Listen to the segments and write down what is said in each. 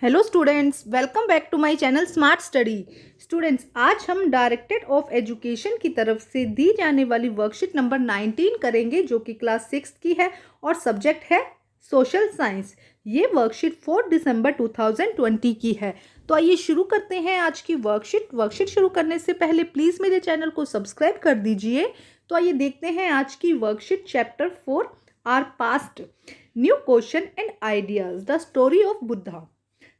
Hello students, welcome back to my channel smart study. Students, आज हम directorate of education की तरफ से दी जाने वाली वर्कशीट नंबर 19 करेंगे, जो कि क्लास 6 की है और सब्जेक्ट है सोशल साइंस। ये वर्कशीट 4 दिसंबर 2020 की है। तो आइए शुरू करते हैं आज की वर्कशीट शुरू करने से पहले प्लीज़ मेरे चैनल को सब्सक्राइब कर दीजिए। तो आइए देखते हैं आज की worksheet. Chapter 4 our past, new question and ideas, the story of Buddha.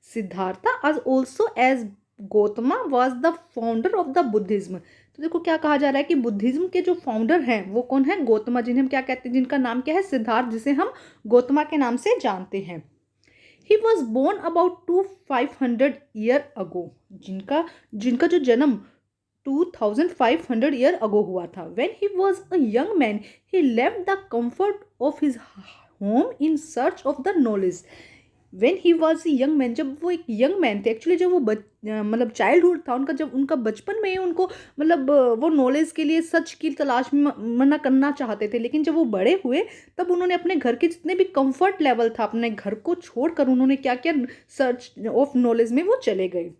Siddhartha as also as Gautama was the founder of the Buddhism। तो देखो क्या कहा जा रहा है कि बुद्धिज्म के जो फाउंडर हैं वो कौन है? गौतमा, जिन्हें हम क्या कहते हैं, जिनका नाम क्या है? सिद्धार्थ, जिसे हम गौतमा के नाम से जानते हैं। He was born about 2500 year ago, जिनका जिनका जो जन्म 2500 ईयर अगो हुआ था। When he was a young man he left the comfort of his home in search of the knowledge. When he was young man, जब वो एक young man थे, एक्चुअली जब वो मतलब चाइल्डहुड था उनका, जब उनका बचपन में ही उनको मतलब वो नॉलेज के लिए सच की तलाश में मना करना चाहते थे, लेकिन जब वो बड़े हुए तब उन्होंने अपने घर के जितने भी कंफर्ट लेवल था अपने घर को छोड़कर उन्होंने क्या किया? सर्च ऑफ नॉलेज में वो चले गए।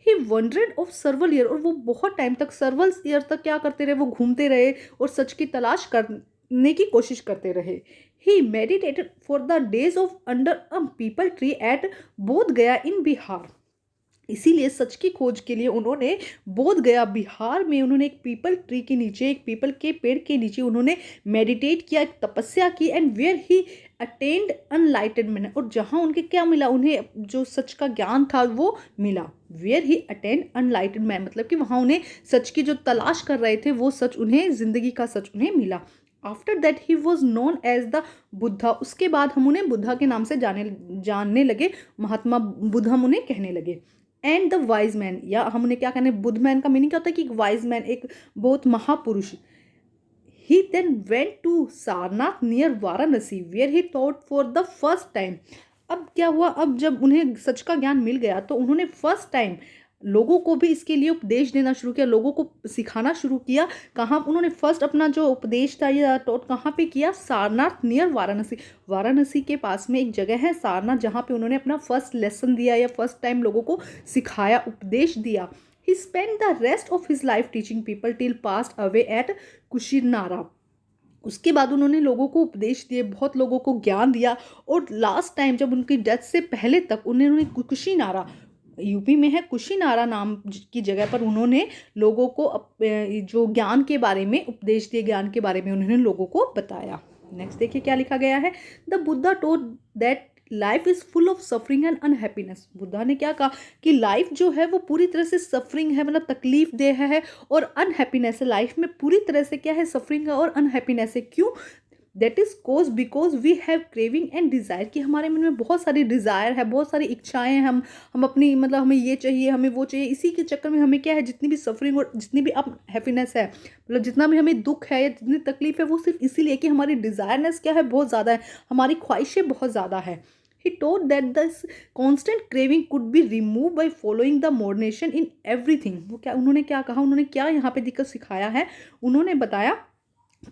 ही वंडरेड ऑफ सर्वल ईयर, और वो बहुत टाइम तक, सर्वल ईयर तक क्या करते रहे? वो घूमते रहे और सच की तलाश करने की कोशिश करते रहे। He meditated for the days of under a peepal tree at बोध गया इन बिहार। इसीलिए सच की खोज के लिए उन्होंने बोध गया बिहार में उन्होंने एक पीपल ट्री के नीचे, एक पीपल के पेड़ के नीचे उन्होंने मेडिटेट किया, एक तपस्या की। एंड वेयर ही अटेंड अनलाइटेनमेंट, और जहाँ उनके क्या मिला? उन्हें जो सच का ज्ञान था वो मिला। वेयर ही अटेंड अनलाइटेनमेंट मतलब कि वहाँ उन्हें सच की जो तलाश कर रहे थे वो सच उन्हें, जिंदगी का सच उन्हें मिला। After that he was known as the Buddha, उसके बाद हम उन्हें बुद्धा के नाम से जानने लगे, महात्मा बुद्ध हम उन्हें कहने लगे। एंड द वाइज मैन, या हम उन्हें क्या कहने? बुद्ध मैन का मीनिंग क्या होता है? कि एक वाइज मैन, एक बहुत महापुरुष। He then went to Sarnath near Varanasi where he taught for the first time. अब क्या हुआ? अब जब उन्हें सच का ज्ञान मिल गया तो उन्होंने फर्स्ट टाइम लोगों को भी इसके लिए उपदेश देना शुरू किया, लोगों को सिखाना शुरू किया। कहाँ उन्होंने फर्स्ट अपना जो उपदेश था या टॉट कहाँ पे किया? सारनाथ नियर वाराणसी। वाराणसी के पास में एक जगह है सारनाथ, जहाँ पे उन्होंने अपना फर्स्ट लेसन दिया या फर्स्ट टाइम लोगों को सिखाया, उपदेश दिया। He spend the rest of his life teaching people till passed away at Kushinara. उसके बाद उन्होंने लोगों को उपदेश दिए, बहुत लोगों को ज्ञान दिया। और लास्ट टाइम जब उनकी डेथ से पहले तक उन्होंने कुशीनारा, यूपी में है कुशीनारा नाम की जगह पर, उन्होंने लोगों को जो ज्ञान के बारे में उपदेश दिए, ज्ञान के बारे में उन्होंने लोगों को बताया। नेक्स्ट देखिए क्या लिखा गया है। The Buddha told that life is full of suffering and unhappiness. Buddha ने क्या कहा? कि लाइफ जो है वो पूरी तरह से सफरिंग है, मतलब तकलीफ देह है, और अनहैप्पीनेस है। लाइफ में पूरी तरह से क्या है? सफरिंग है और अनहैप्पीनेस है। क्यों? That is cause because we have craving and desire, कि हमारे मन में बहुत सारी डिज़ायर है, बहुत सारी इच्छाएं हैं। हम अपनी मतलब हमें ये चाहिए, हमें वो चाहिए, इसी के चक्कर में हमें क्या है? जितनी भी सफरिंग और जितनी भी अब हैप्पीनेस है, मतलब जितना भी हमें दुख है या जितनी तकलीफ है, वो सिर्फ इसीलिए कि हमारी डिज़ायरनेस क्या है? बहुत ज़्यादा है, हमारी ख्वाहिशें बहुत ज़्यादा है। He told that this constant craving could be removed by following the moderation in everything। वो क्या उन्होंने क्या कहा? उन्होंने क्या यहाँ पे दिक्कत सिखाया है? उन्होंने बताया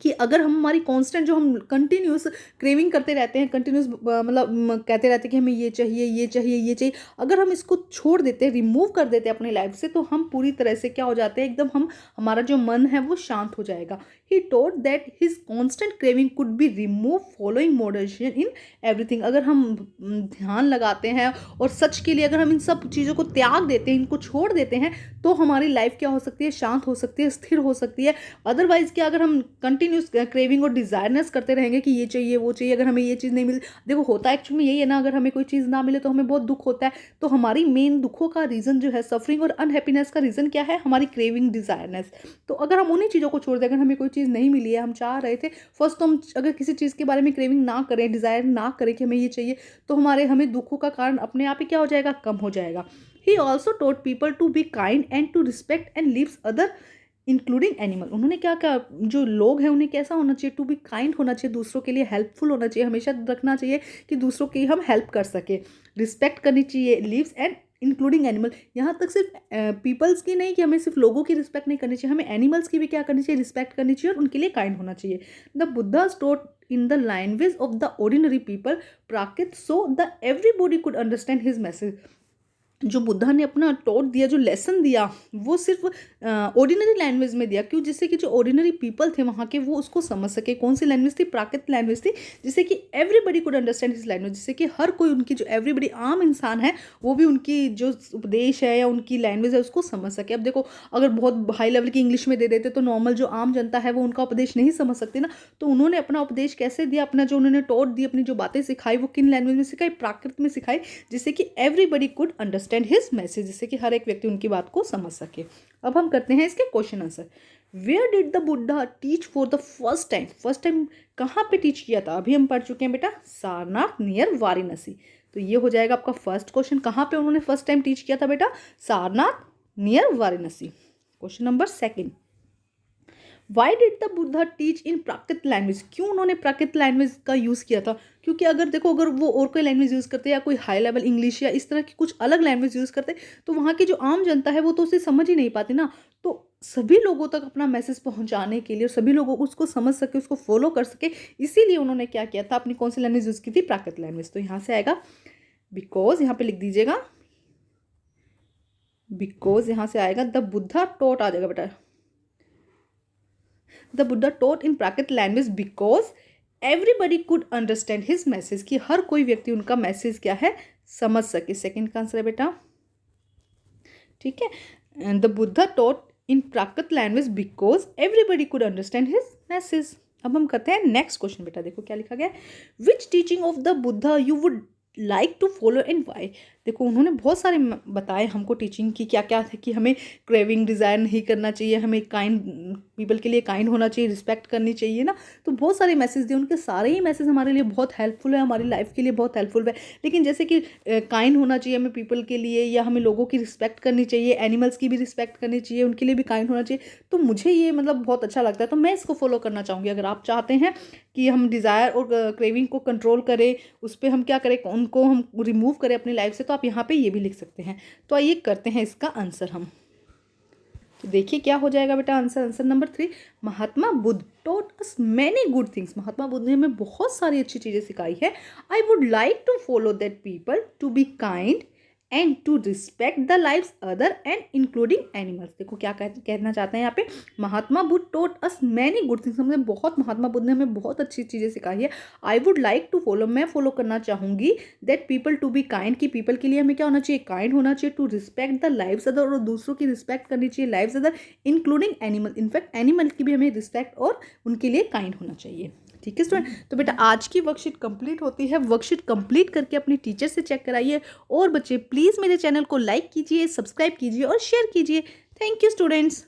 कि अगर हम हमारी कांस्टेंट जो हम कंटिन्यूस क्रेविंग करते रहते हैं, कंटिन्यूस मतलब कहते रहते हैं कि हमें ये चाहिए, ये चाहिए, ये चाहिए, अगर हम इसको छोड़ देते हैं, रिमूव कर देते हैं अपनी लाइफ से, तो हम पूरी तरह से क्या हो जाते हैं? एकदम हम, हमारा जो मन है वो शांत हो जाएगा। He told that his constant craving could be remove following moderation in everything. अगर हम ध्यान लगाते हैं और सच के लिए अगर हम इन सब चीज़ों को त्याग देते हैं, इनको छोड़ देते हैं, तो हमारी लाइफ क्या हो सकती है? शांत हो सकती है, स्थिर हो सकती है। अदरवाइज क्या, अगर हम कंटिन्यूस क्रेविंग और डिजायरनेस करते रहेंगे कि ये चाहिए, वो चाहिए, अगर हमें ये चीज़ नहीं मिली, देखो होता है एक्चुअली में यही है ना, अगर हमें कोई चीज़ ना मिले तो हमें बहुत दुख होता है। तो हमारी मेन दुखों का रीज़न जो है, सफरिंग और अनहैप्पीनेस का रीज़न क्या है? हमारी क्रेविंग, डिजायरनेस। तो अगर हम उन्हीं चीज़ों को छोड़ दें, अगर हमें कोई चीज़ नहीं मिली है, हम चाह रहे थे फर्स्ट, तो हम अगर किसी चीज़ के बारे में क्रेविंग ना करें, डिज़ायर ना करें कि हमें ये चाहिए, तो हमें दुखों का कारण अपने आप ही क्या हो जाएगा? कम हो जाएगा। He also taught people to be kind and to respect and lives other including animal. उन्होंने क्या कहा? जो लोग हैं उन्हें कैसा होना चाहिए? टू बी काइंड होना चाहिए, दूसरों के लिए हेल्पफुल होना चाहिए, हमेशा रखना चाहिए कि दूसरों की हम हेल्प कर सके, रिस्पेक्ट करनी चाहिए, लिव्स एंड इंक्लूडिंग एनिमल। यहाँ तक सिर्फ पीपल्स की नहीं कि हमें सिर्फ लोगों की रिस्पेक्ट नहीं करनी चाहिए, हमें एनिमल्स की भी क्या करनी चाहिए? रिस्पेक्ट करनी चाहिए और उनके लिए काइंड होना चाहिए। The Buddha taught in the language of the ordinary people, Prakrit, so the everybody could understand his message। जो बुद्धा ने अपना टॉट दिया, जो लेसन दिया, वो सिर्फ ऑर्डिनरी लैंग्वेज में दिया। क्यों? जिससे कि जो ऑर्डिनरी पीपल थे वहाँ के वो उसको समझ सके। कौन सी लैंग्वेज थी? प्राकृत लैंग्वेज थी, जिससे कि everybody could understand his language, जिससे कि हर कोई, उनकी जो एवरीबडी आम इंसान है वो भी उनकी जो उपदेश है या उनकी लैंग्वेज है उसको समझ सके। अब देखो, अगर बहुत हाई लेवल की इंग्लिश में दे देते तो नॉर्मल जो आम जनता है वो उनका उपदेश नहीं समझ सकती ना। तो उन्होंने अपना उपदेश कैसे दिया? अपना जो उन्होंने टॉट दी, अपनी जो बातें सिखाई, वो किन लैंग्वेज में सिखाई? प्राकृत में सिखाई, जिससे कि everybody could understand his message, जिससे कि हर एक व्यक्ति उनकी बात को समझ सके। अब हम करते हैं इसके question answer. Where did the Buddha teach for the first time? First time कहाँ पे टीच किया था? अभी हम पढ़ चुके हैं बेटा, सारनाथ नियर वाराणसी। तो ये हो जाएगा आपका फर्स्ट क्वेश्चन। कहाँ पे उन्होंने फर्स्ट टाइम टीच किया था बेटा? Sarnath near Varanasi. Question number second, why did the Buddha teach in Prakrit language? क्यों उन्होंने प्राकृत लैंग्वेज का यूज़ किया था? क्योंकि अगर देखो, अगर वो और कोई लैंग्वेज यूज़ करते या कोई हाई लेवल इंग्लिश या इस तरह की कुछ अलग लैंग्वेज यूज़ करते तो वहाँ की जो आम जनता है वो तो उसे समझ ही नहीं पाती ना। तो सभी लोगों तक अपना मैसेज पहुँचाने के लिए और सभी लोगों को उसको समझ सके, उसको फॉलो कर सके, इसीलिए उन्होंने क्या किया था? अपनी कौन सी लैंग्वेज यूज़ की थी? प्राकृत लैंग्वेज। तो यहाँ से आएगा बिकॉज, यहाँ पे लिख दीजिएगा बिकॉज, यहाँ से आएगा द बुद्धा टॉट, आ जाएगा बेटा, the Buddha taught in Prakrit language because everybody could understand his message, कि हर कोई व्यक्ति उनका मैसेज क्या है? समझ सके। सेकंड का आंसर है बेटा, ठीक है। The Buddha taught in Prakrit language because everybody could understand his message. अब हम करते हैं नेक्स्ट क्वेश्चन। बेटा देखो क्या लिखा गया है, which teaching of the Buddha you would like to follow and why? देखो उन्होंने बहुत सारे बताए हमको टीचिंग की क्या क्या थे, कि हमें क्रेविंग डिज़ायर नहीं करना चाहिए, हमें काइंड पीपल के लिए काइंड होना चाहिए, रिस्पेक्ट करनी चाहिए ना। तो बहुत सारे मैसेज दिए, उनके सारे ही मैसेज हमारे लिए बहुत हेल्पफुल है, हमारी लाइफ के लिए बहुत हेल्पफुल है। लेकिन जैसे कि काइंड होना चाहिए हमें पीपल के लिए, या हमें लोगों की रिस्पेक्ट करनी चाहिए, एनिमल्स की भी रिस्पेक्ट करनी चाहिए, उनके लिए भी काइंड होना चाहिए। तो मुझे ये मतलब बहुत अच्छा लगता है, तो मैं इसको फॉलो करना चाहूँगी। अगर आप चाहते हैं कि हम डिज़ायर और क्रेविंग को कंट्रोल करें, उस पर हम क्या करें, उनको हम रिमूव करें अपनी लाइफ से, तो आप यहाँ पे ये भी लिख सकते हैं। तो आइए करते हैं इसका आंसर हम। तो देखिए क्या हो जाएगा बेटा answer. Answer number 3, Mahatma Buddha taught us many good things. Mahatma Buddha ने हमें बहुत सारी अच्छी चीज़ें सिखाई है। I would like to follow that people to be kind and to respect the life's other and including animals. देखो क्या कहना चाहते हैं यहाँ पे, Mahatma Buddha taught us many good things. हमने बहुत, महात्मा बुद्ध ने हमें बहुत अच्छी चीज़ें सिखाई है। I would like to follow, मैं फॉलो करना चाहूँगी, that people to be kind, की पीपल के लिए हमें क्या होना चाहिए? काइंड होना चाहिए। To respect the life's other, और दूसरों की रिस्पेक्ट करनी चाहिए, life's other including animal, in fact animal की भी हमें रिस्पेक्ट और उनके लिए काइंड होना चाहिए। ठीक है स्टूडेंट, तो बेटा आज की वर्कशीट कंप्लीट होती है। वर्कशीट कंप्लीट करके अपनी टीचर से चेक कराइए। और बच्चे प्लीज़ मेरे चैनल को लाइक कीजिए, सब्सक्राइब कीजिए और शेयर कीजिए। Thank you students.